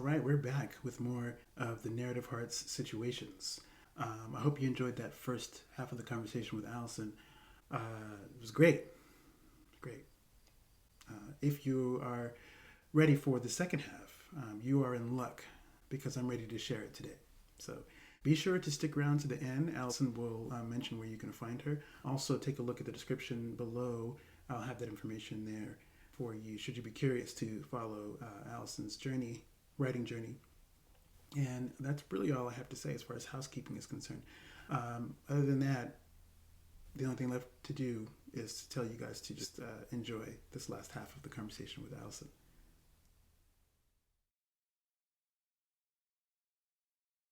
All right, we're back with more of the Narrative Hearts situations. I hope you enjoyed that first half of the conversation with Allyson. It was great. Great. If you are ready for the second half, you are in luck because I'm ready to share it today. So be sure to stick around to the end. Allyson will mention where you can find her. Also, take a look at the description below. I'll have that information there for you should you be curious to follow Allyson's journey, writing journey. And that's really all I have to say as far as housekeeping is concerned. Other than that, the only thing left to do is to tell you guys to just enjoy this last half of the conversation with Allyson.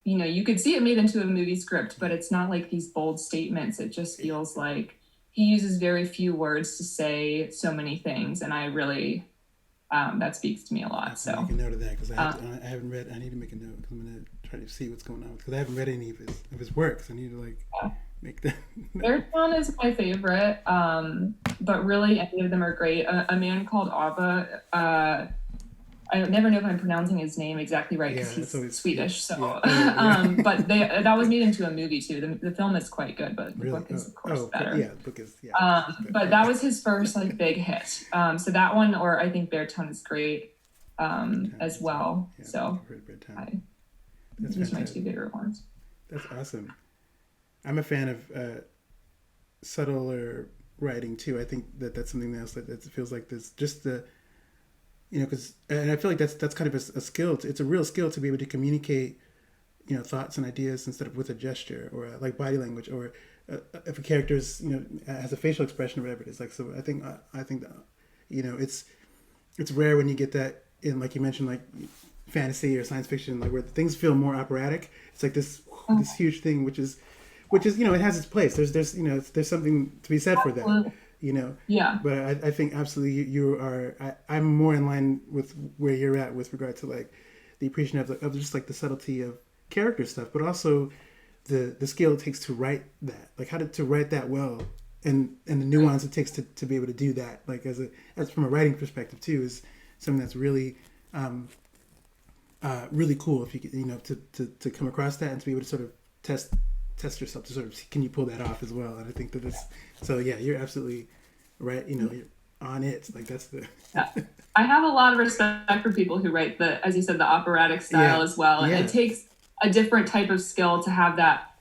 You could see it made into a movie script, but it's not like these bold statements. It just feels like he uses very few words to say so many things. And I really, that speaks to me a lot. So make a note of that because I haven't read. I need to make a note because I'm going to try to see what's going on because I haven't read any of his works. I need to make that. Beartown is my favorite, but really any of them are great. A man called Ava. I never know if I'm pronouncing his name exactly right because he's Swedish. So, but that was made into a movie too. The film is quite good, but the book is of course better. Yeah, the book is but that was his first big hit. So that one, or I think Beartown is great as well. Yeah, so these are my two favorite ones. That's awesome. I'm a fan of subtler writing too. I think that's something else that feels like this. Just the because and I feel like that's kind of a skill. It's a real skill to be able to communicate, thoughts and ideas instead of with a gesture or like body language or if a character's has a facial expression or whatever it is. Like so, I think it's rare when you get that in like you mentioned like fantasy or science fiction like where things feel more operatic. It's like this huge thing which is it has its place. There's something to be said for that. Yeah. But I think absolutely you are. I'm more in line with where you're at with regard to like the appreciation of just like the subtlety of character stuff, but also the skill it takes to write that, like how to write that well, and the nuance it takes to be able to do that, like as from a writing perspective too, is something that's really really cool if you to come across that and to be able to sort of test yourself to sort of see, can you pull that off as well. And I think that it's so you're absolutely right. You're on it. Like that's the I have a lot of respect for people who write as you said, the operatic style as well. And it takes a different type of skill to have that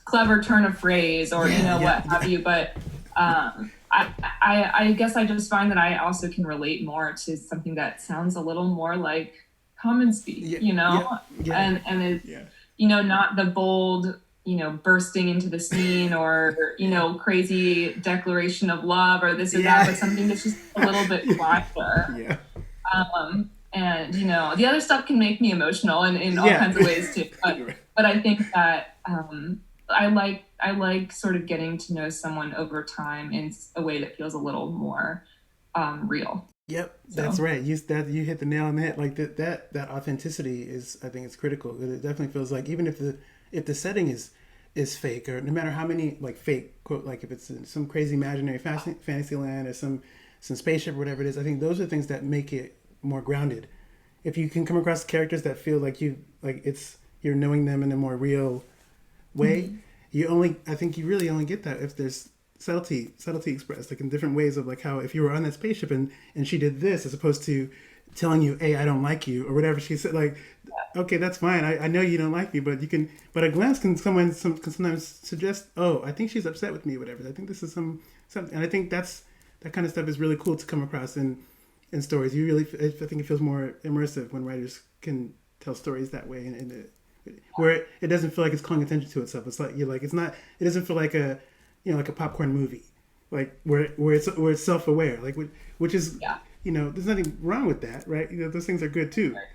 clever turn of phrase or what have you. But I guess I just find that I also can relate more to something that sounds a little more like common speak, and it's not the bold bursting into the scene or, crazy declaration of love or this or that, but something that's just a little bit quieter. Yeah. And, the other stuff can make me emotional in all kinds of ways too. But I think that I like sort of getting to know someone over time in a way that feels a little more real. Yep, that's right. You hit the nail on the head. Like that authenticity is, I think, it's critical. It definitely feels like even if the setting is fake, or no matter how many like fake quote, like if it's in some crazy imaginary fantasy land or some spaceship or whatever it is, I think those are things that make it more grounded. If you can come across characters that feel like you're knowing them in a more real way, I think you really only get that if there's subtlety expressed, like in different ways of like how if you were on that spaceship and she did this as opposed to telling you, hey, I don't like you or whatever she said, like, okay, that's fine. I know you don't like me, but a glance can sometimes suggest, oh, I think she's upset with me or whatever. I think this is something. And I think that kind of stuff is really cool to come across in stories. I think it feels more immersive when writers can tell stories that way and where it doesn't feel like it's calling attention to itself. It's like it doesn't feel like a popcorn movie, like where it's self-aware, like which is, there's nothing wrong with that, right? Those things are good too. Right.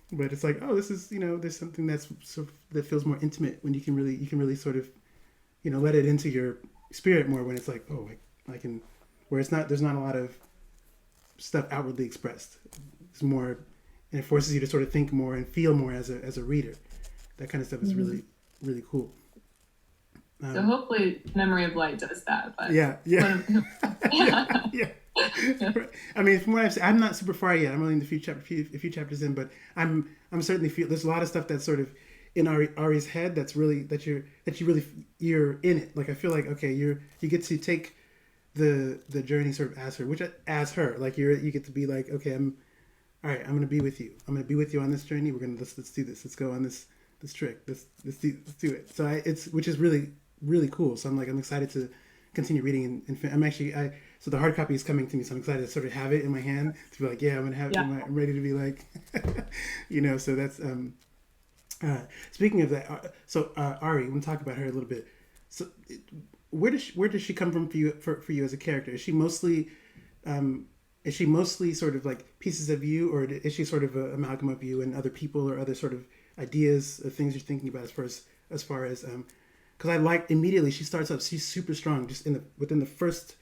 But it's like, oh, this is, there's something that's sort of, that feels more intimate when you can really sort of, let it into your spirit more when it's like, oh, I can, where there's not a lot of stuff outwardly expressed. It's more, and it forces you to sort of think more and feel more as a reader. That kind of stuff is really, really cool. So hopefully Memory of Light does that. But yeah. I mean, from what I've seen, I'm not super far yet. I'm only in a few chapters in, but I'm certainly feel there's a lot of stuff that's sort of in Ari's head that's really you're in it. Like I feel like okay, you get to take the journey sort of as her. Like you get to be like okay, all right. I'm gonna be with you. I'm gonna be with you on this journey. Let's do this. Let's go on this trick. Let's do it. So which is really cool. So I'm excited to continue reading and I'm actually so the hard copy is coming to me, so I'm excited to sort of have it in my hand to be like, yeah, I'm gonna have it. I'm ready to be like, So that's speaking of that. Ari, I'm gonna talk about her a little bit. So where does she come from for you as a character? Is she mostly sort of like pieces of you, or is she sort of an amalgam of you and other people or other sort of ideas or things you're thinking about as far as because I like immediately she starts up, she's super strong just within the first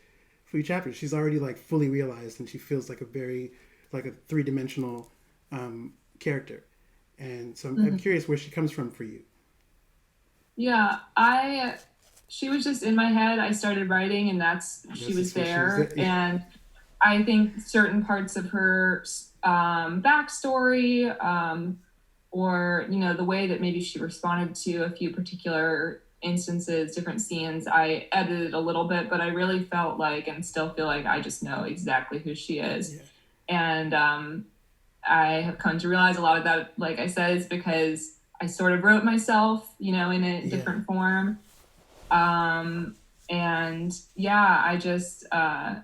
few chapters. She's already like fully realized and she feels like a three-dimensional character. And so I'm curious where she comes from for you. Yeah, she was just in my head. I started writing and she was there. Yeah. And I think certain parts of her backstory or, the way that maybe she responded to a few particular instances, different scenes, I edited a little bit, but I really felt like and still feel like I just know exactly who she is. Yeah. And I have come to realize a lot of that, like I said, is because I sort of wrote myself, in a different form. And yeah, I just, I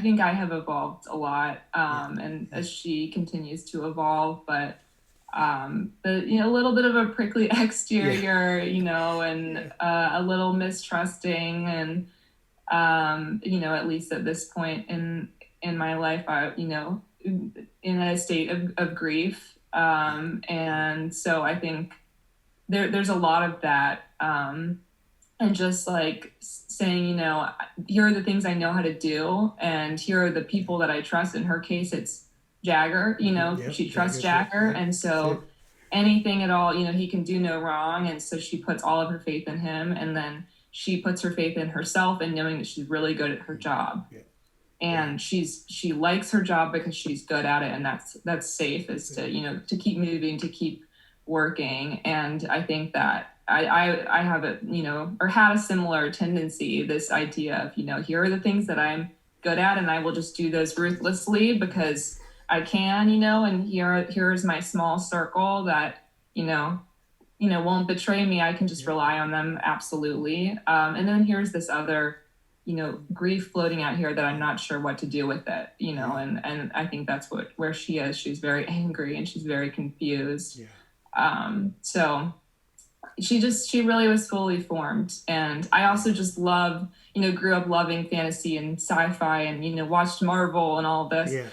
think I have evolved a lot, and as she continues to evolve, but a little bit of a prickly exterior, and a little mistrusting, and at least at this point in my life, I, in a state of grief, and so I think there's a lot of that, and just like saying, here are the things I know how to do, and here are the people that I trust. In her case, it's Jagger, she trusts Jagger. And so anything at all, he can do no wrong. And so she puts all of her faith in him. And then she puts her faith in herself and knowing that she's really good at her job. Yeah. And she likes her job because she's good at it. And that's safe, is to, to keep moving, to keep working. And I think that I have a, or had a similar tendency, this idea of, here are the things that I'm good at, and I will just do those ruthlessly because I can, and here's my small circle that, won't betray me. I can just rely on them. Absolutely. And then here's this other, grief floating out here that I'm not sure what to do with it, and I think that's where she is. She's very angry and she's very confused. Yeah. So she really was fully formed. And I also just love, grew up loving fantasy and sci-fi and, watched Marvel and all this. Yeah.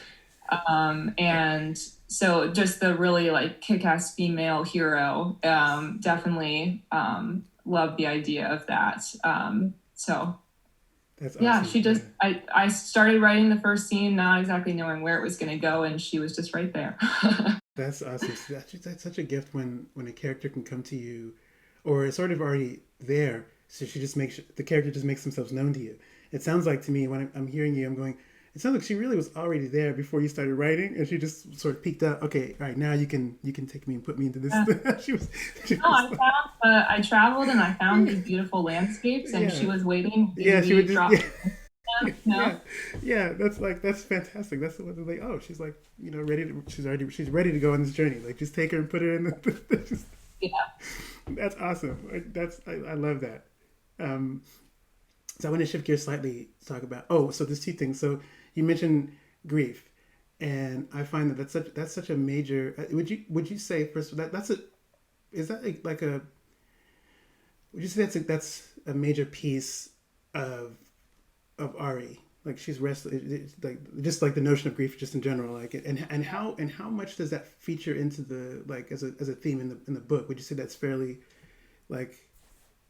And so just the really like kick-ass female hero, definitely, love the idea of that. So that's awesome. Yeah, she just, I started writing the first scene, not exactly knowing where it was going to go. And she was just right there. That's awesome. That's such a gift when a character can come to you, or it's sort of already there. So the character just makes themselves known to you. It sounds like to me when I'm hearing you, I'm going, it sounds like she really was already there before you started writing, and she just sort of peeked out. Okay, all right, now you can take me and put me into this. I traveled and I found these beautiful landscapes, and she was waiting. Yeah, she would just. Yeah, that's fantastic. That's the one like, oh, she's like, she's ready to go on this journey. Like, just take her and put her in the. That's awesome. I love that. So I want to shift gears slightly to talk about. So there's two things. So you mentioned grief, and I find that that's such a major. Would you say first would you say that's a major piece of Ari? Like she's restless, like just like the notion of grief, just in general. Like and how much does that feature into the like as a theme in the book? Would you say that's fairly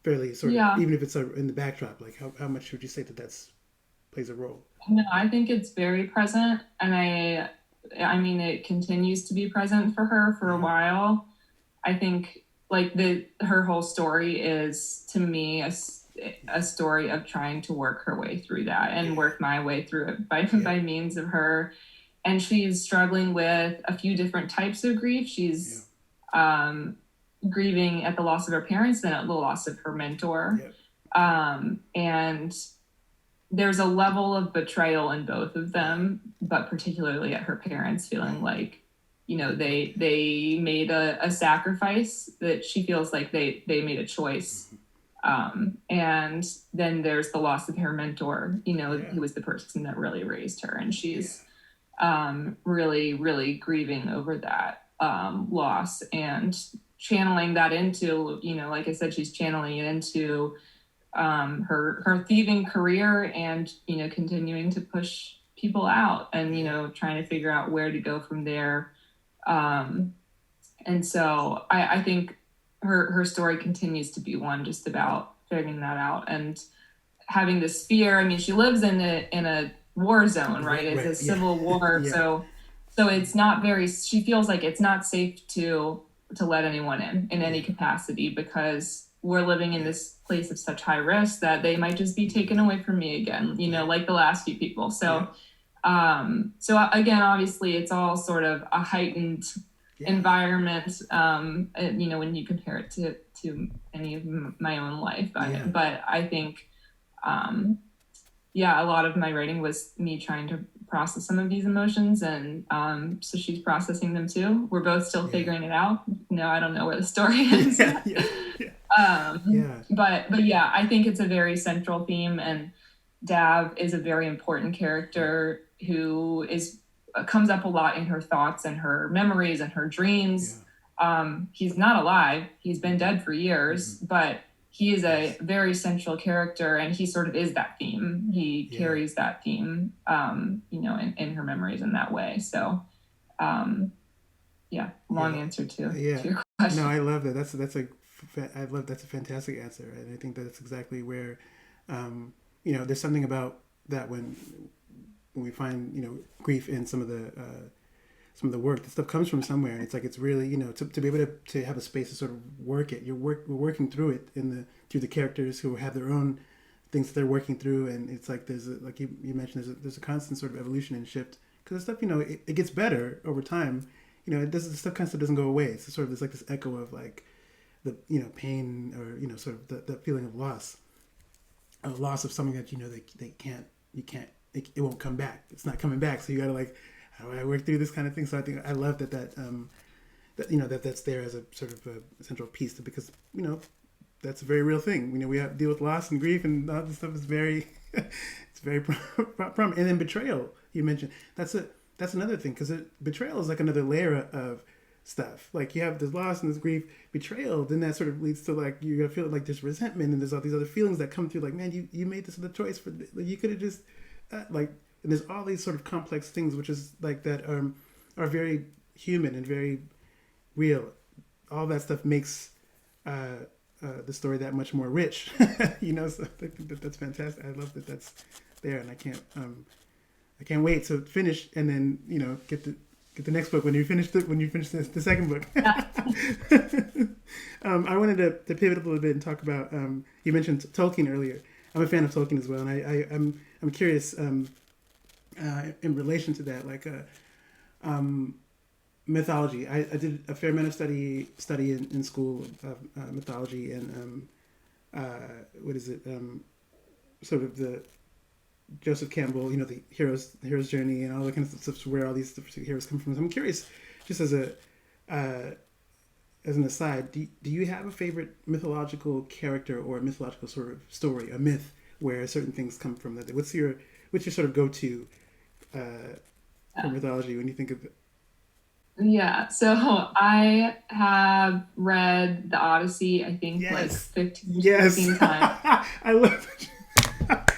sort of, even if it's in the backdrop, like how much would you say that's plays a role? No, I think it's very present, and I mean it continues to be present for her for a while. I think like her whole story is, to me, a story of trying to work her way through that and work my way through it by means of her. And she's struggling with a few different types of grief. She's grieving at the loss of her parents, then at the loss of her mentor. And there's a level of betrayal in both of them, but particularly at her parents, feeling like, you know, they made a sacrifice, that she feels like they made a choice. And then there's the loss of her mentor, you know, who was the person that really raised her. And she's really, really grieving over that loss and channeling that into, you know, like I said, she's channeling it into her thieving career and, you know, continuing to push people out and, you know, trying to figure out where to go from there. And so I think her story continues to be one just about figuring that out and having this fear. I mean, she lives in a war zone, right? It's a civil war. So it's not she feels like it's not safe to let anyone in any capacity, because we're living in this place of such high risk that they might just be taken away from me again, you know, like the last few people. So, so again, obviously it's all sort of a heightened environment, you know, when you compare it to any of my own life. But I think, a lot of my writing was me trying to process some of these emotions, and so she's processing them too. We're both still figuring it out. No, I don't know where the story is. But yeah, I think it's a very central theme, and Dav is a very important character who comes up a lot in her thoughts and her memories and her dreams. He's not alive. He's been dead for years, but he is a very central character, and he sort of is that theme. He carries that theme, you know, in her memories in that way. So, answer to your question. No, I love that. That's a fantastic answer, and I think that's exactly where, you know, there's something about that when we find, you know, grief in some of the work. The stuff comes from somewhere, and it's like, it's really, you know, to be able to have a space to sort of work it. We're working through it through the characters who have their own things that they're working through, and it's like like you mentioned, there's a constant sort of evolution and shift, because the stuff, you know, it gets better over time. You know, the stuff kind of doesn't go away. It's sort of, there's like this echo of like the, you know, pain, or, you know, sort of the feeling of loss of something that, you know, it won't come back. It's not coming back. So you gotta, like, how do I work through this kind of thing? So I think I love that you know, that's there as a sort of a central piece, because, you know, that's a very real thing. You know, we have to deal with loss and grief, and all this stuff is very, it's very prominent. And then betrayal, you mentioned, that's another thing, because betrayal is like another layer of stuff. Like, you have this loss and this grief, betrayal, then that sort of leads to, like, you're gonna feel like there's resentment, and there's all these other feelings that come through, like, man, you made this other choice, you could have just like, and there's all these sort of complex things, which is like that are very human and very real. All that stuff makes the story that much more rich. You know, so I think that's fantastic. I love that that's there, and I can't wait to finish, and then, you know, get the next book when you finish the second book. I wanted to pivot a little bit and talk about, you mentioned Tolkien earlier. I'm a fan of Tolkien as well, and I'm curious in relation to that, like mythology. I did a fair amount of study in school of mythology, and what is it? Sort of the Joseph Campbell, you know, the hero's journey and all that kind of stuff, where all these heroes come from. So I'm curious, just as an aside, do you have a favorite mythological character or a mythological sort of story, a myth where certain things come from? That what's your sort of go-to for mythology when you think of it? Yeah, so I have read the Odyssey, I think, like 15 times. I love it.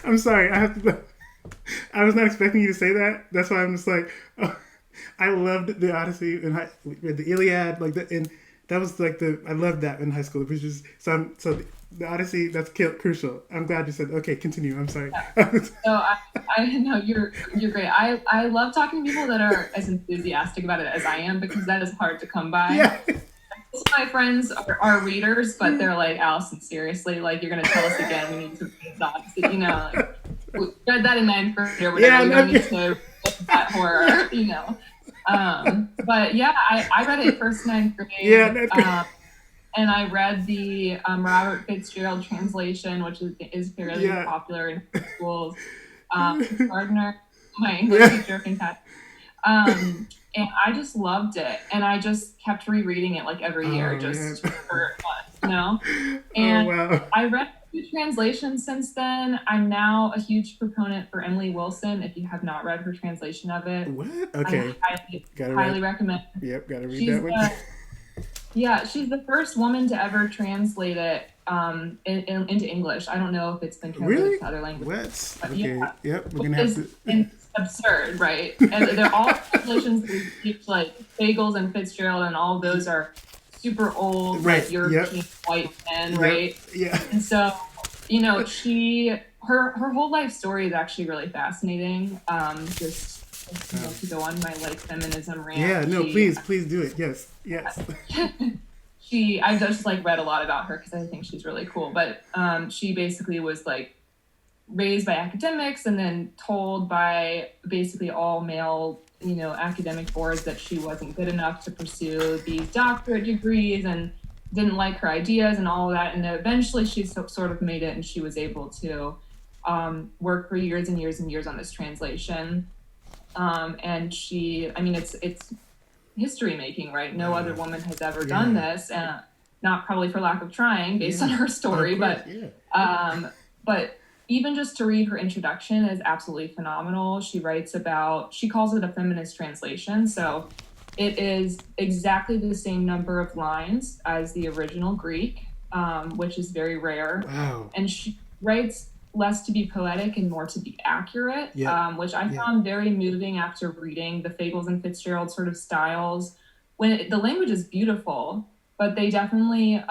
I'm sorry, I was not expecting you to say that. That's why I'm just like, oh, I loved the Odyssey and the Iliad, like that, and that was like I loved that in high school. It was just so the Odyssey, that's crucial. I'm glad you said. Okay, continue. I'm sorry. So I know you're great. I love talking to people that are as enthusiastic about it as I am, because that is hard to come by. Yeah. my friends are readers, but they're like, Allyson, seriously, like, you're gonna tell us again? We need to read that. You know, like, we read that in 9th grade or whatever. We don't need to read that horror, you know. But yeah, I read it first 9th grade. Yeah. And I read the Robert Fitzgerald translation, which is fairly popular in schools. Gardner, my English teacher, fantastic. And I just loved it, and I just kept rereading it like every year, just for fun, you know. And I read the translation since then. I'm now a huge proponent for Emily Wilson. If you have not read her translation of it, Okay, I highly recommend. Yep, gotta read that one. Yeah, she's the first woman to ever translate it into English. I don't know if it's been translated to other languages. What? Okay. Yeah. Yep. We're gonna have to. It's absurd, right? And they're all translations like Fagles and Fitzgerald, and all of those are super old, like European white men, right? Yeah. And so, you know, her whole life story is actually really fascinating. Just you know, to go on my like feminism rant. Yeah. No. Please do it. Yes. I just like read a lot about her because I think she's really cool. But she basically was like raised by academics and then told by basically all male, you know, academic boards that she wasn't good enough to pursue these doctorate degrees and didn't like her ideas and all of that. And eventually she sort of made it, and she was able to work for years and years and years on this translation. And it's history making, right? No other woman has ever done this, and not probably for lack of trying based on her story, but even just to read her introduction is absolutely phenomenal. She calls it a feminist translation. So it is exactly the same number of lines as the original Greek, which is very rare. Wow. And she writes less to be poetic and more to be accurate, which I found very moving after reading the Fagles and Fitzgerald sort of styles. When the language is beautiful, but they definitely,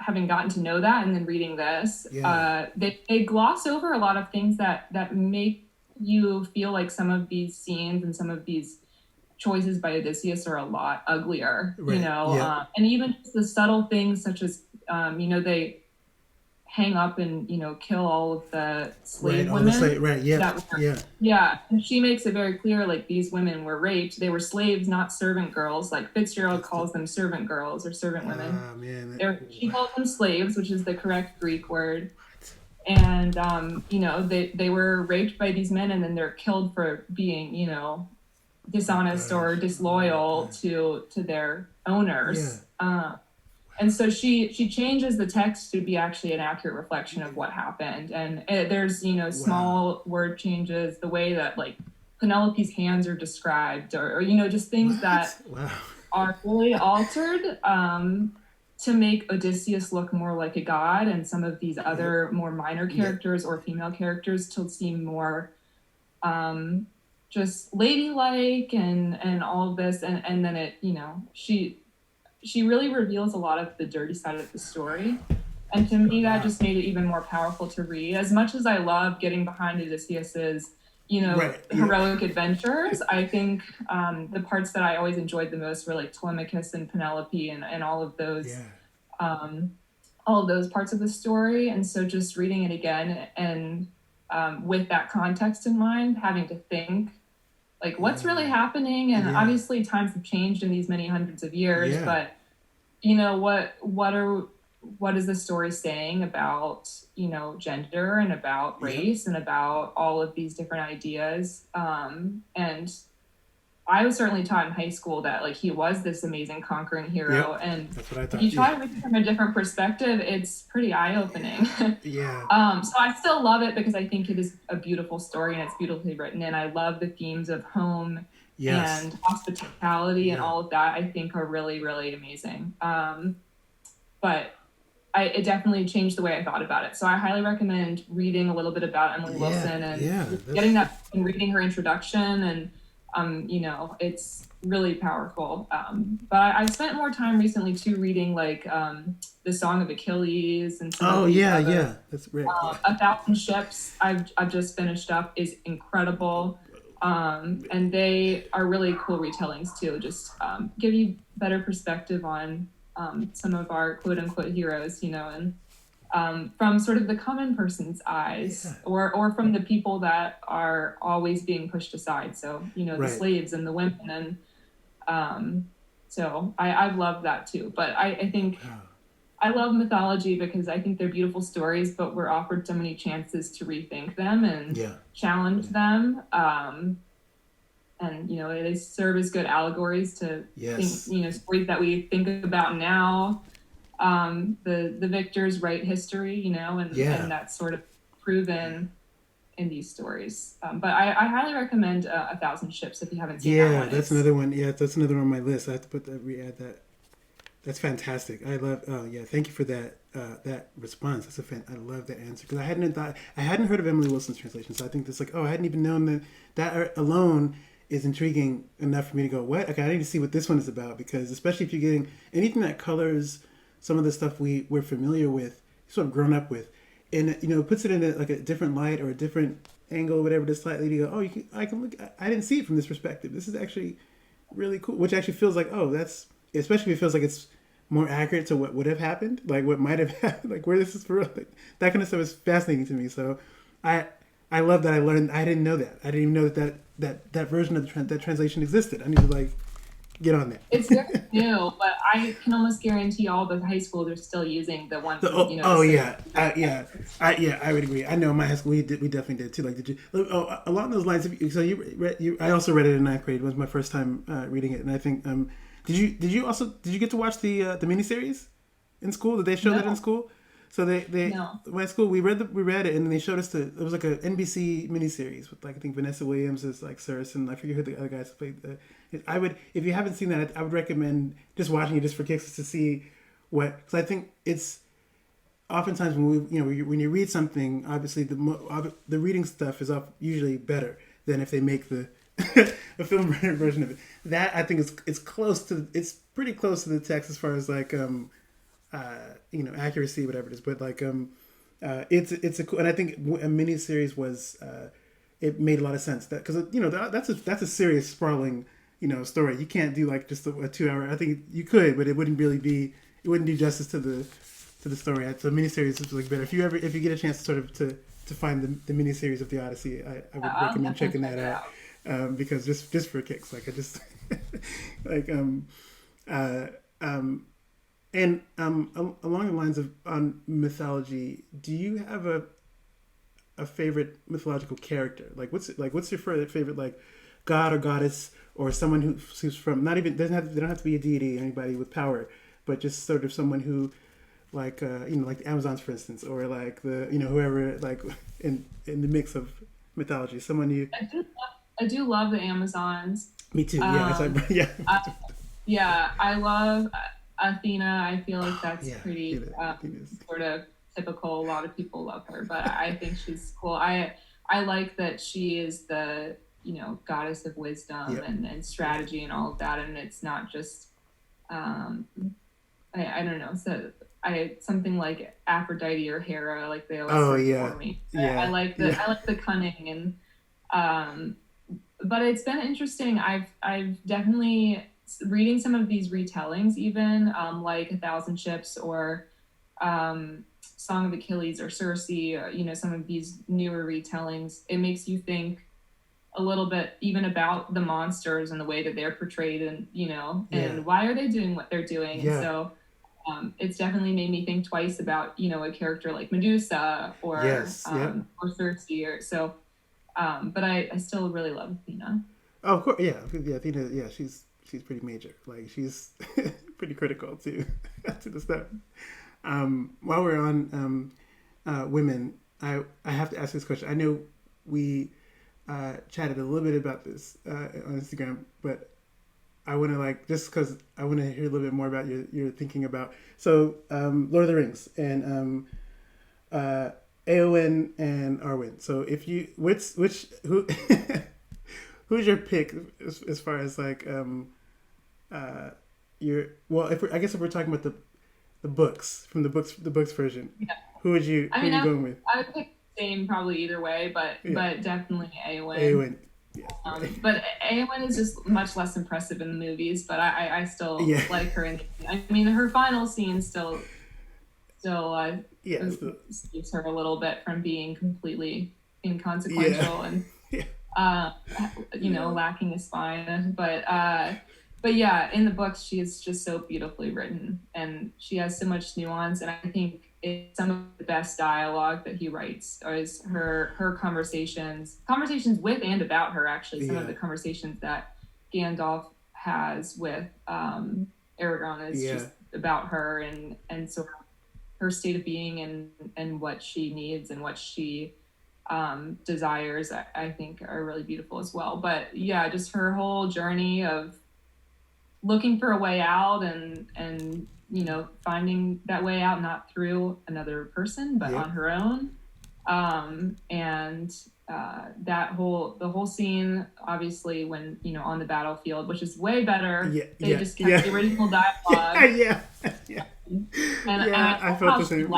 having gotten to know that and then reading this, they gloss over a lot of things that make you feel like some of these scenes and some of these choices by Odysseus are a lot uglier, you know, and even just the subtle things such as, you know, they hang up and, you know, kill all of the slave women. And she makes it very clear, like, these women were raped. They were slaves, not servant girls. Like Fitzgerald calls them servant girls or servant women. She calls them slaves, which is the correct Greek word. And, you know, they were raped by these men, and then they're killed for being, you know, dishonest or disloyal to their owners. And so she changes the text to be actually an accurate reflection of what happened. And there's, you know, small word changes, the way that, like, Penelope's hands are described, or you know, just things that are fully altered to make Odysseus look more like a god, and some of these other more minor characters or female characters to seem more just ladylike and all of this. And then it, you know, she really reveals a lot of the dirty side of the story. And to me, that just made it even more powerful to read. As much as I love getting behind Odysseus's, you know, heroic adventures, I think the parts that I always enjoyed the most were like Telemachus and Penelope and all of those parts of the story. And so just reading it again and with that context in mind, having to think, like, what's really happening? And obviously times have changed in these many hundreds of years, but, you know, what is the story saying about, you know, gender and about race and about all of these different ideas? And I was certainly taught in high school that, like, he was this amazing conquering hero. And that's what I thought. If you try to read it from a different perspective, it's pretty eye-opening. So I still love it because I think it is a beautiful story and it's beautifully written. And I love the themes of home and hospitality and all of that, I think, are really, really amazing. But it definitely changed the way I thought about it. So I highly recommend reading a little bit about Emily Wilson and getting that and reading her introduction. And you know, it's really powerful. But I've spent more time recently too reading, like, the Song of Achilles and that's great. 1,000 Ships I've just finished up is incredible. And they are really cool retellings too. Just give you better perspective on some of our quote unquote heroes, and from sort of the common person's eyes, or from the people that are always being pushed aside. So, the slaves and the women. And so I've loved that too. But I think I love mythology because I think they're beautiful stories, but we're offered so many chances to rethink them and challenge them. And, they serve as good allegories to think, stories that we think about now. The victors write history, and that's sort of proven in these stories. But I highly recommend 1,000 Ships if you haven't seen that one. Yeah, that's another one. Yeah, that's another one on my list. I have to re-add that. That's fantastic. I love. Oh yeah, thank you for that. That response. I love that answer because I hadn't heard of Emily Wilson's translation. So I think that's like, I hadn't even known that alone is intriguing enough for me to go, what? Okay, I need to see what this one is about, because especially if you're getting anything that colors some of the stuff we're familiar with, sort of grown up with, and puts it in a different light or a different angle, whatever, just slightly to go, I can look. I didn't see it from this perspective. This is actually really cool, which actually feels like, that's, especially if it feels like it's more accurate to what would have happened, like what might have happened, like where this is for real. Like, that kind of stuff is fascinating to me. So I love that I learned. I didn't know that. I didn't even know that version of that translation existed. I need to get on that. It's very new, but I can almost guarantee all the high schools are still using the one. I would agree. I know in my high school we definitely did too. Like, did you? Along those lines. So I also read it in ninth grade. It was my first time reading it, and I think did you get to watch the miniseries in school? Did they show that in school? So my school, we read it, and then they showed us it was like a NBC miniseries with I think Vanessa Williams as Cersei, and I forget who the other guys played. I would, if you haven't seen that, I would recommend just watching it just for kicks to see because I think it's oftentimes when you read something, obviously the reading stuff is usually better than if they make the a film version of it. That I think it's pretty close to the text as far as accuracy, whatever it is, but it's a cool, and I think a miniseries was it made a lot of sense because that's a serious sprawling story. You can't do just a 2 hour. I think you could, but it wouldn't do justice to the story. So miniseries is better. If you get a chance to find the miniseries of the Odyssey, I would recommend checking that out because just for kicks, And along the lines of on mythology, do you have a favorite mythological character? What's your favorite god or goddess or someone who's from they don't have to be a deity or anybody with power, but just sort of someone who like the Amazons, for instance, or whoever in the mix of mythology, someone you. I do love the Amazons. Me too. Yeah, I love Athena. I feel like that's pretty sort of typical. A lot of people love her, but I think she's cool. I like that she is the goddess of wisdom and strategy and all of that, and it's not just I don't know. So something like Aphrodite or Hera, like they always for me. I like the cunning and but it's been interesting. I've definitely reading some of these retellings, even like 1,000 Ships or Song of Achilles or Circe, or, some of these newer retellings. It makes you think a little bit even about the monsters and the way that they're portrayed, and and why are they doing what they're doing. And so it's definitely made me think twice about a character like Medusa or Circe or so. But I still really love Athena. Oh, of course, Athena. Yeah, she's pretty major. She's pretty critical to the stuff. While we're on women, I have to ask this question. I know we chatted a little bit about this on Instagram, but I want to just because I want to hear a little bit more about your thinking about Lord of the Rings and Eowyn and Arwen. So if you who who's your pick as far as I guess if we're talking about the books from the books version, who are you going with? I would pick the same probably either way, but definitely Eowyn. Yes. Right. But Eowyn is just much less impressive in the movies, but I still like her. I mean, her final scene still saves her a little bit from being completely inconsequential and lacking a spine. But yeah, in the books, she is just so beautifully written, and she has so much nuance. And I think some of the best dialogue that he writes is her conversations with and about her. Actually, some of the conversations that Gandalf has with Aragorn is just about her and sort of her state of being and what she needs and what she desires. I think are really beautiful as well. But yeah, just her whole journey of looking for a way out and finding that way out, not through another person but on her own, and the whole scene, obviously, when on the battlefield, which is way better. They just kept the original dialogue. And I felt the same.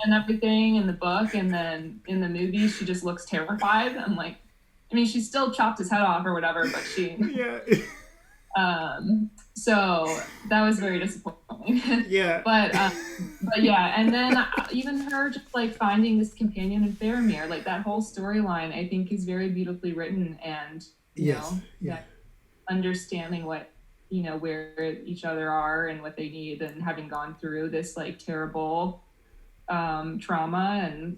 And everything in the book, and then in the movie she just looks terrified. I'm like, I mean, she still chopped his head off or whatever, but she so that was very disappointing. But yeah, and then even her just like finding this companion in Faramir, like that whole storyline, I think is very beautifully written, and that understanding what where each other are and what they need, and having gone through this like terrible trauma, and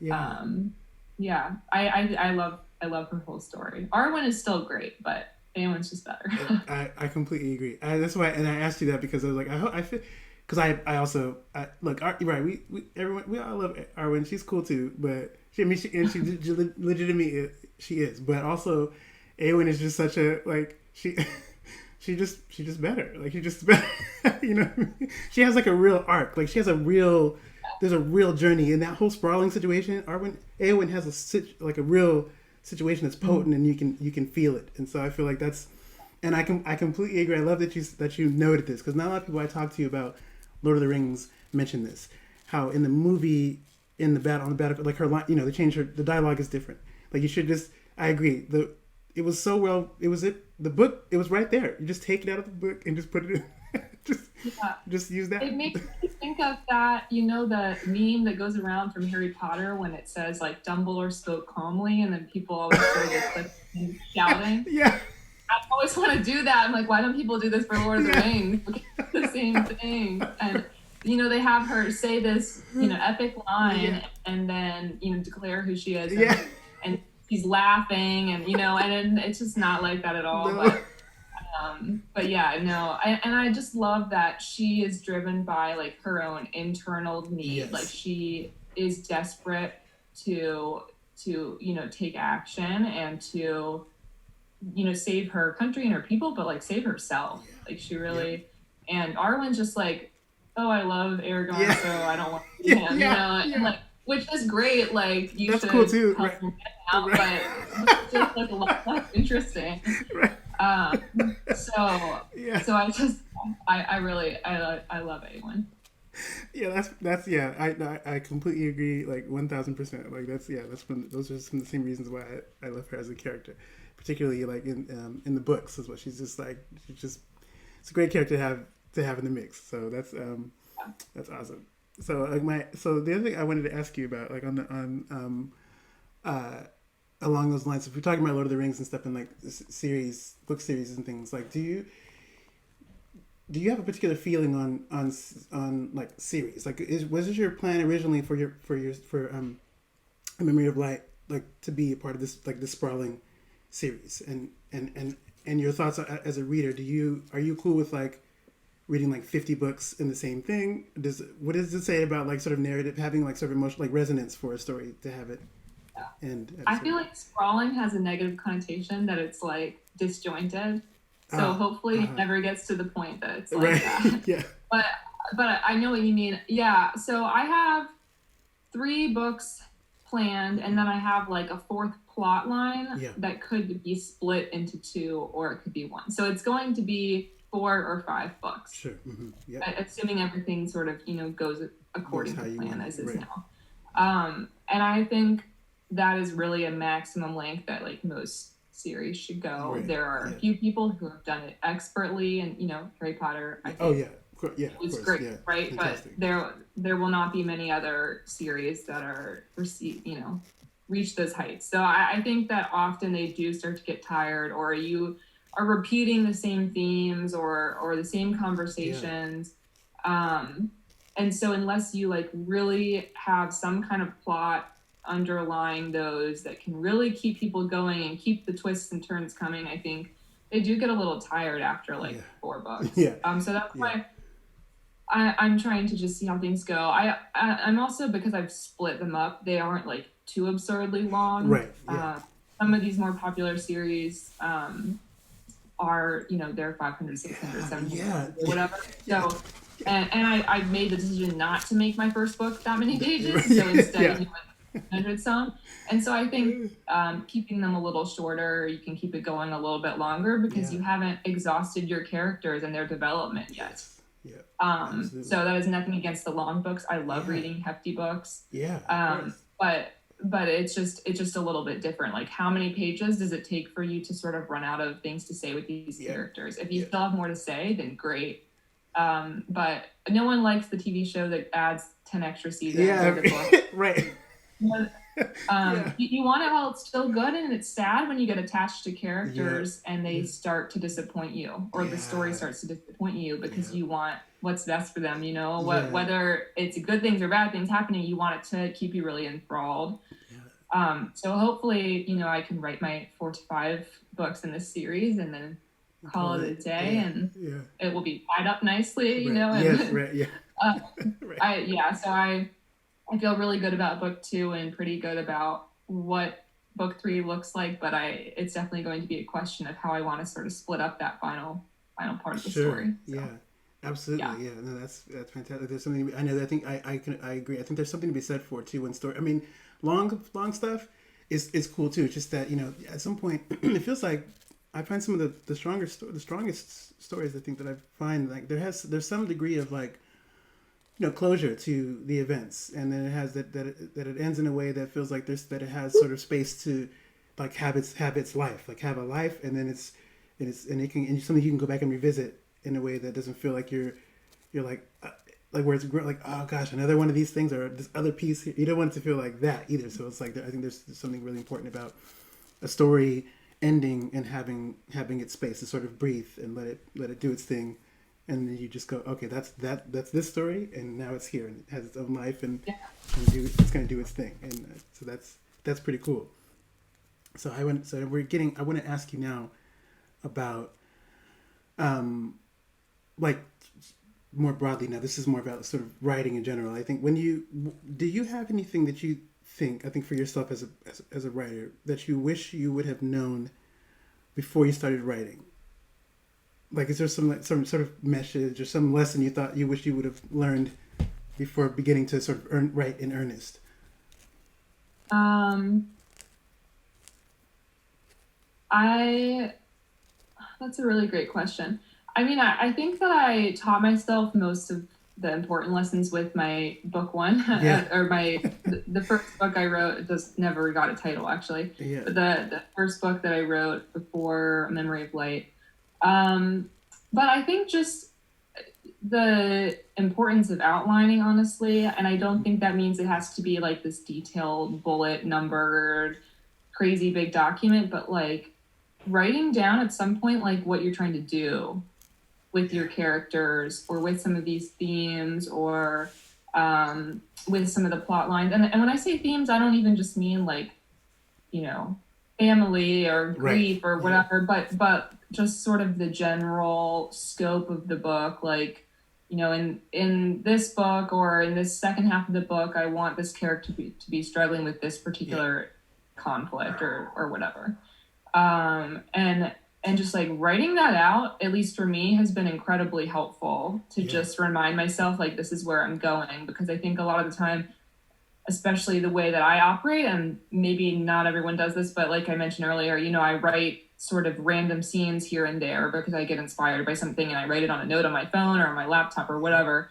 I love her whole story. Arwen is still great, but Eowyn's just better. I completely agree. That's why, and I asked you that because I was like, I feel, because I also look, right, we all love Arwen. She's cool too, but she legitimately she is, but also Eowyn is just such a like she's just better. Like she's just better. She has like a real arc. Like she has there's a real journey in that whole sprawling situation. Eowyn has a real situation that's potent, and you can feel it. And so I feel like that's, and I completely agree. I love that you noted this, because not a lot of people I talk to about Lord of the Rings mention this, how in the movie, on the battlefield, like her line, they change the dialogue is different. Like you should just, I agree. It was so well, the book, it was right there. You just take it out of the book and just put it in. Just use that. It makes me think of that, the meme that goes around from Harry Potter when it says like Dumbledore spoke calmly, and then people always go to clip and shouting. I always want to do that. I'm like, why don't people do this for Lord of the Rings? It's the same thing. And they have her say this epic line, and then declare who she is, and she's laughing, and and it's just not like that at all. No. But yeah, no, I just love that she is driven by like her own internal need. Yes. Like she is desperate to take action and to save her country and her people, but like save herself. Like she really, and Arwen's just like, oh, I love Aragorn, so I don't want to see him, and like, which is great. Like you That's should cool too. help him get out, but it's just like a lot less interesting. Right. So I just I love Eowyn. Yeah, that's I completely agree, like 1,000%. Like those are some of the same reasons why I love her as a character, particularly like in the books as well. She's just like it's a great character to have in the mix. So that's awesome. So the other thing I wanted to ask you about, like along those lines, if we're talking about Lord of the Rings and stuff, and like book series and things, like do you have a particular feeling on like series? Like was it your plan originally for A Memory of Light, like to be a part of this, like this sprawling series, and your thoughts as a reader? Are you cool with like reading like 50 books in the same thing? What does it say about like sort of narrative, having like sort of emotional like resonance for a story to have it? And I feel like sprawling has a negative connotation, that it's like disjointed. So hopefully it never gets to the point that it's like that. Yeah. But I know what you mean. Yeah. So I have 3 books planned, and then I have like a 4th plot line that could be split into 2, or it could be 1. So it's going to be 4 or 5 books. Sure. Mm-hmm. Yep. Assuming everything sort of, goes according to plan as is now. And I think that is really a maximum length that like most series should go. Right. There are a few people who have done it expertly, and Harry Potter, I think, it's great, yeah. right? Fantastic. But there will not be many other series that are reach those heights. So I think that often they do start to get tired, or you are repeating the same themes or the same conversations. And so unless you like really have some kind of plot underlying those that can really keep people going and keep the twists and turns coming, I think they do get a little tired after like 4 books. So that's why I'm trying to just see how things go. I'm also, because I've split them up, they aren't like too absurdly long. Right. Some of these more popular series are, they're 500, 600, 700, whatever. So, and I made the decision not to make my first book that many pages. So instead, 100 some. And so I think keeping them a little shorter, you can keep it going a little bit longer because you haven't exhausted your characters and their development yet. So that is nothing against the long books. I love reading hefty books. But it's just a little bit different. Like, how many pages does it take for you to sort of run out of things to say with these characters? If you still have more to say, then great. But no one likes the TV show that adds 10 extra seasons to the book. Right. You want it while it's still good, and it's sad when you get attached to characters and they start to disappoint you, or the story starts to disappoint you because you want what's best for them, whether it's good things or bad things happening, you want it to keep you really enthralled. So hopefully, I can write my 4 to 5 books in this series and then call it a day, and it will be tied up nicely, So I feel really good about book 2 and pretty good about what book 3 looks like, but it's definitely going to be a question of how I want to sort of split up that final part of the story. So. Yeah, absolutely. Yeah, no, that's fantastic. There's something I know. I think I agree. I think there's something to be said for too in story. I mean, long stuff is cool too. It's just that at some point it feels like I find some of the strongest stories. I think that I find like there's some degree of like. Closure to the events, and then it has that it ends in a way that feels like that it has sort of space to like have its life, like have a life, and then it's something you can go back and revisit in a way that doesn't feel like you're like where it's like, oh gosh, another one of these things, or this other piece here. You don't want it to feel like that either. So it's like I think there's something really important about a story ending and having its space to sort of breathe and let it do its thing. And then you just go, okay, that's this story, and now it's here, and it has its own life, and it's going to do its thing, and so that's pretty cool. So I want to ask you now about, like more broadly. Now this is more about sort of writing in general. I think do you have anything that you think for yourself as a writer that you wish you would have known before you started writing? Like, is there some sort of message or some lesson you wish you would have learned before beginning to sort of write in earnest? That's a really great question. I mean, I think that I taught myself most of the important lessons with my book 1, or the first book I wrote. It just never got a title, actually. But the first book that I wrote before A Memory of Light. But I think just the importance of outlining, honestly, and I don't think that means it has to be like this detailed, bullet numbered, crazy big document, but like writing down at some point like what you're trying to do with your characters, or with some of these themes, or with some of the plot lines. And when I say themes, I don't even just mean like, family or grief or whatever, but just sort of the general scope of the book. Like, in this book, or in this second half of the book, I want this character to be struggling with this particular conflict or whatever. And just like writing that out, at least for me, has been incredibly helpful to just remind myself, like, this is where I'm going. Because I think a lot of the time, especially the way that I operate, and maybe not everyone does this, but like I mentioned earlier, I write sort of random scenes here and there because I get inspired by something, and I write it on a note on my phone or on my laptop or whatever.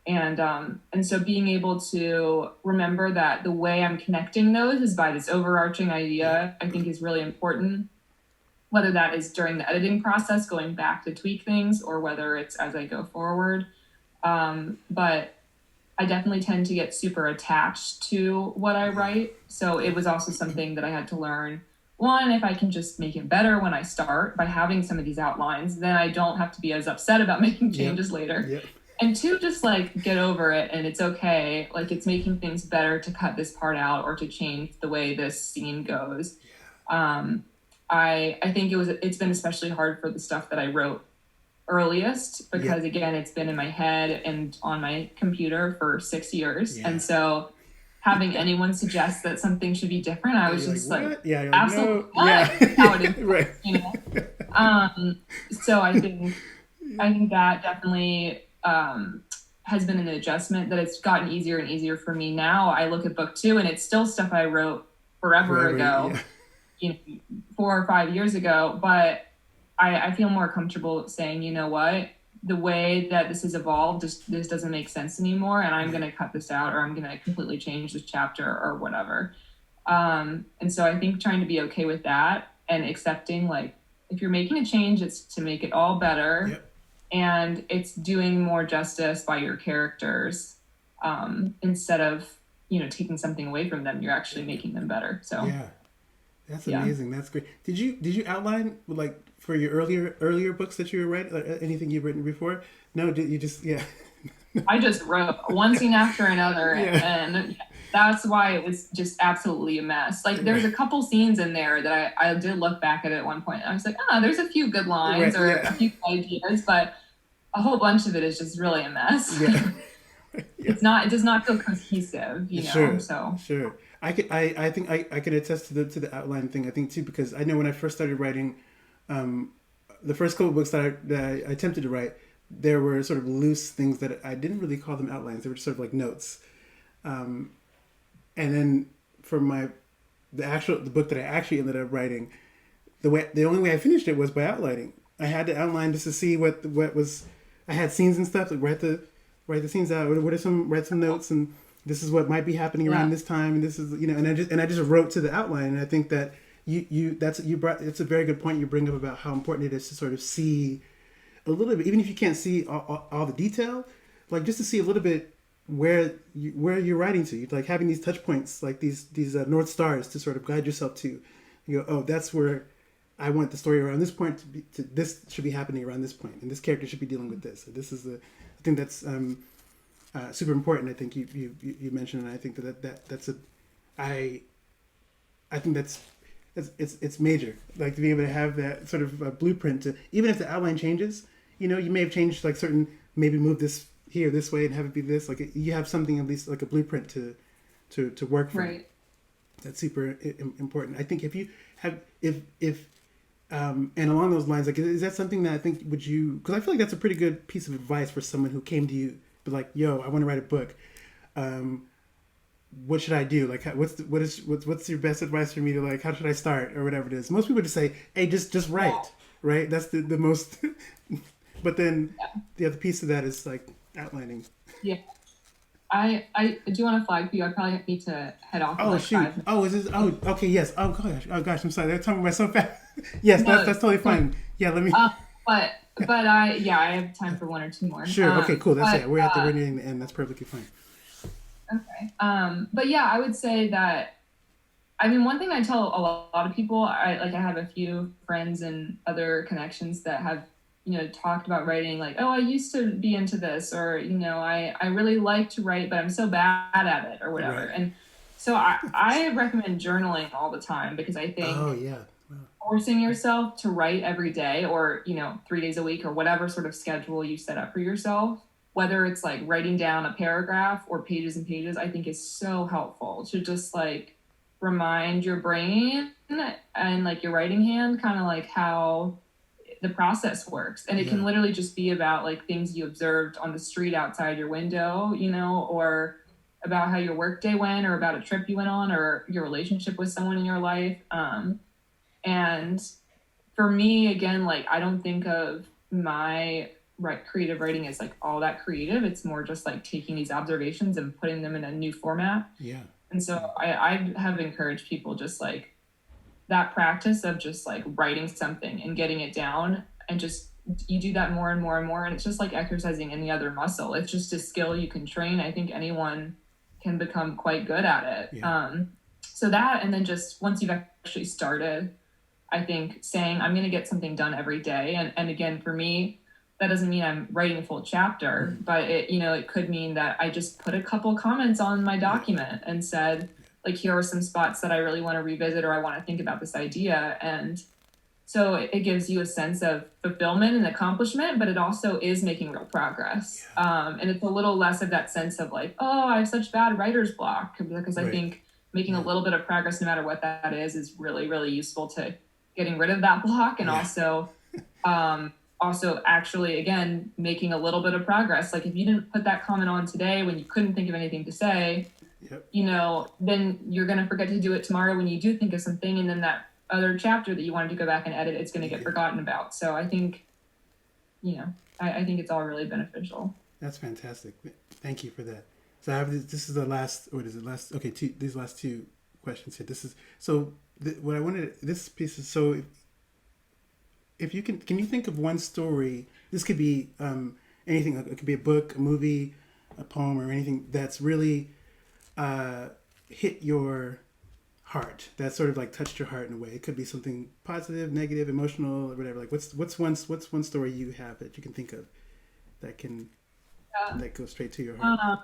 And so being able to remember that the way I'm connecting those is by this overarching idea, I think is really important. whether that is during the editing process, going back to tweak things, or whether it's as I go forward. But I definitely tend to get super attached to what I write. So it was also something that I had to learn. One, if I can just make it better when I start by having some of these outlines, then I don't have to be as upset about making changes later. Yep. And two, just like get over it, and it's okay. Like, it's making things better to cut this part out or to change the way this scene goes. I think it's been especially hard for the stuff that I wrote earliest, because again, it's been in my head and on my computer for 6 years. And so having anyone suggest that something should be different, I was just like absolutely not. Right. You know? So I think that definitely has been an adjustment, that it's gotten easier and easier for me now. I look at book 2 and it's still stuff I wrote forever ago, 4 or 5 years ago, but I feel more comfortable saying, you know what, the way that this has evolved, this doesn't make sense anymore, and I'm going to cut this out, or I'm going to completely change this chapter or whatever. And so I think trying to be okay with that and accepting, like, if you're making a change, it's to make it all better, and it's doing more justice by your characters, instead of, taking something away from them. You're actually making them better. So that's amazing. That's great. Did you outline, like, for your earlier books that you were writing, anything you've written before? No, did you just I just wrote one scene after another, and that's why it was just absolutely a mess. Like, there's a couple scenes in there that I did look back at one point, and I was like, there's a few good lines or a few ideas, but a whole bunch of it is just really a mess. It does not feel cohesive, Sure. So sure. I think I can attest to the outline thing, I think, too, because I know when I first started writing, the first couple books that I attempted to write, there were sort of loose things that I didn't really call them outlines. They were sort of like notes. And then for the book that I actually ended up writing, the only way I finished it was by outlining. I had to outline just to see what was. I had scenes and stuff, like write the scenes out. Write some notes, and this is what might be happening around this time, and this is and I just wrote to the outline. And I think that it's a very good point you bring up about how important it is to sort of see a little bit, even if you can't see all the detail, like just to see a little bit where you're writing to, like having these touch points, like these North Stars to sort of guide yourself to. You go, that's where I want the story around this point this should be happening around this point, and this character should be dealing with this. So this is I think that's super important. I think you mentioned, and I think that's I think it's major, like to be able to have that sort of blueprint to, even if the outline changes, you may have changed like certain, maybe move this here this way and have it be this, like you have something, at least like a blueprint to work from. Right. That's super important. I think if you have and along those lines, like, is that something that I think because I feel like that's a pretty good piece of advice for someone who came to you, but like, yo, I want to write a book. What should I do? Like, what's your best advice for me to, like, how should I start or whatever it is? Most people just say, hey, just write, right? That's the most, but then the other piece of that is like outlining. Yeah. I do want to flag for you. I probably need to head off. Oh, shoot. 5 minutes. Oh, is this? Oh, okay. Yes. Oh gosh. I'm sorry. They're talking about so fast. Yes, no, that's totally fine. Yeah. Let me. But I have time for one or two more. Sure. Okay. Cool. That's it. We're nearing the end. That's perfectly fine. Okay. But yeah, I would say that. I mean, one thing I tell a lot of people, I have a few friends and other connections that have, talked about writing, like, oh, I used to be into this, or, I really like to write, but I'm so bad at it, or whatever. Right. And so I recommend journaling all the time, because I think forcing yourself to write every day, or, 3 days a week, or whatever sort of schedule you set up for yourself, whether it's like writing down a paragraph or pages and pages, I think is so helpful to just like remind your brain and like your writing hand kind of like how the process works. And it can literally just be about like things you observed on the street outside your window, or about how your workday went, or about a trip you went on, or your relationship with someone in your life. And for me, again, like, I don't think of my creative writing as like all that creative. It's more just like taking these observations and putting them in a new format. Yeah. And so I have encouraged people just like that practice of just like writing something and getting it down, and just you do that more and more and more, and it's just like exercising any other muscle. It's just a skill you can train. I think anyone can become quite good at it. Yeah. So that, and then just once you've actually started, I think saying I'm going to get something done every day. And again, for me, that doesn't mean I'm writing a full chapter, but it, you know, it could mean that I just put a couple comments on my document and said, like, here are some spots that I really want to revisit, or I want to think about this idea. And so it gives you a sense of fulfillment and accomplishment, but it also is making real progress. Yeah. And it's a little less of that sense of like, oh, I have such bad writer's block, because I think making a little bit of progress, no matter what that is really, really useful to getting rid of that block. And also actually, again, making a little bit of progress. Like if you didn't put that comment on today when you couldn't think of anything to say, you know, then you're going to forget to do it tomorrow when you do think of something. And then that other chapter that you wanted to go back and edit, it's going to get forgotten about. So I think, you know, I think it's all really beneficial. That's fantastic. Thank you for that. So I have this is the last, what is it? These last two questions here. This is, so what I wanted, this piece is, so if you can you think of one story, this could be anything, it could be a book, a movie, a poem, or anything that's really hit your heart, that sort of like touched your heart in a way. It could be something positive, negative, emotional, or whatever. Like what's one story you have that you can think of that can that goes straight to your heart?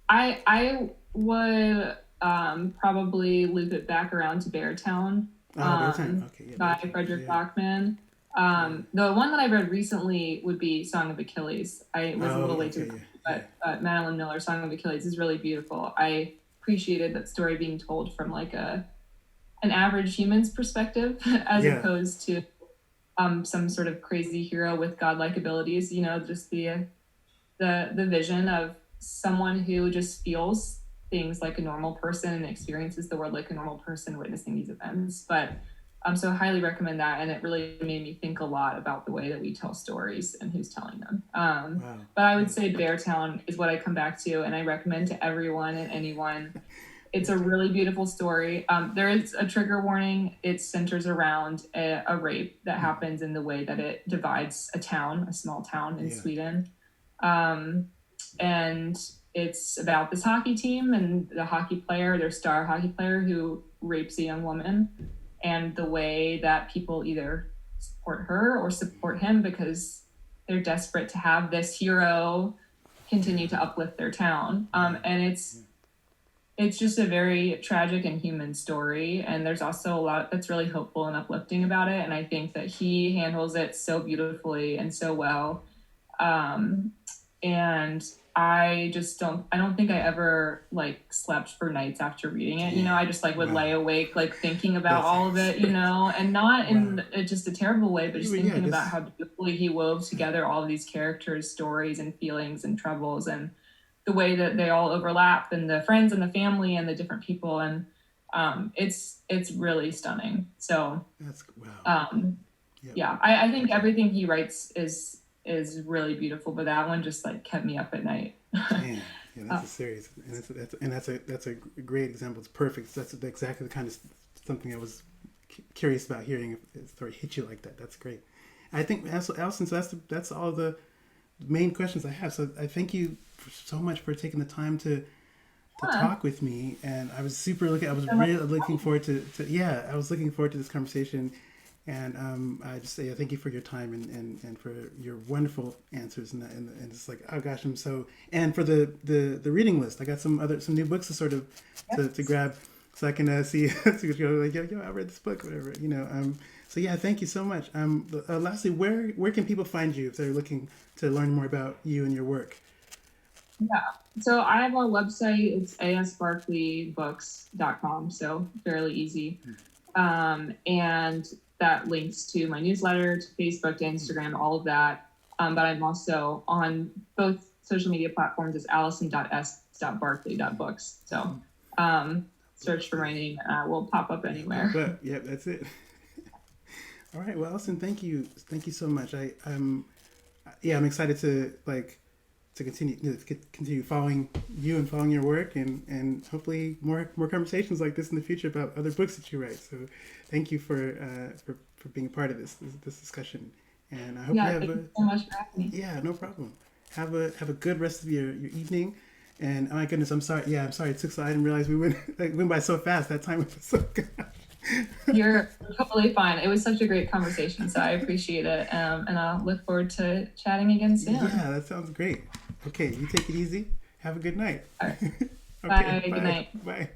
I would probably loop it back around to Beartown. Okay, by Frederick Bachman. The one that I read recently would be Song of Achilles. I was a little late to it, but Madeline Miller's Song of Achilles is really beautiful. I appreciated that story being told from like an average human's perspective, as opposed to some sort of crazy hero with godlike abilities. You know, just the vision of someone who just feels things like a normal person and experiences the world like a normal person witnessing these events. But so I highly recommend that, and it really made me think a lot about the way that we tell stories and who's telling them. But I would say Beartown is what I come back to, and I recommend to everyone and anyone. It's a really beautiful story. There is a trigger warning. It centers around a rape that happens in the way that it divides a town, a small town in Sweden. And it's about this hockey team and the hockey player, their star hockey player, who rapes a young woman, and the way that people either support her or support him because they're desperate to have this hero continue to uplift their town. And it's just a very tragic and human story. And there's also a lot that's really hopeful and uplifting about it. And I think that he handles it so beautifully and so well. And I don't think I ever like slept for nights after reading it. You know, I just like would lay awake, like thinking about all of it, you know, and not in just a terrible way, but just thinking about how beautifully he wove together all of these characters' stories and feelings and troubles, and the way that they all overlap, and the friends and the family and the different people. And it's really stunning. So that's I think everything he writes is really beautiful, but that one just like kept me up at night. Man, yeah, that's a series, and that's a great example. It's perfect. That's exactly the kind of something I was curious about hearing. If a story hit you like that, that's great. I think, Allyson, so that's all the main questions I have. So I thank you so much for taking the time to talk with me, and I was really looking forward to I was looking forward to this conversation. And I just say thank you for your time and for your wonderful answers, and it's like, oh gosh, I'm so, and for the reading list, I got some new books to sort of to grab, so I can see what you're like, yo, I read this book, whatever, you know. So yeah, thank you so much. Lastly, where can people find you if they're looking to learn more about you and your work? Yeah, so I have a website. It's asbarkleybooks.com, so fairly easy, and that links to my newsletter, to Facebook, to Instagram, all of that. But I'm also on both social media platforms as Allyson.s.barkley.books. So search for my name and I will pop up anywhere. But yeah, that's it. All right. Well, Allyson, thank you so much. I'm excited to continue following you and following your work, and hopefully more conversations like this in the future about other books that you write. So thank you for being a part of this discussion, and I hope you have thank you so much for having me. Yeah, no problem. Have a good rest of your evening. And oh my goodness, I'm sorry. Yeah, I'm sorry. I didn't realize we went by so fast. That time was so good. You're totally fine. It was such a great conversation, so I appreciate it. And I'll look forward to chatting again soon. Yeah, that sounds great. Okay, you take it easy. Have a good night. All right. Okay, bye. Good night. Bye.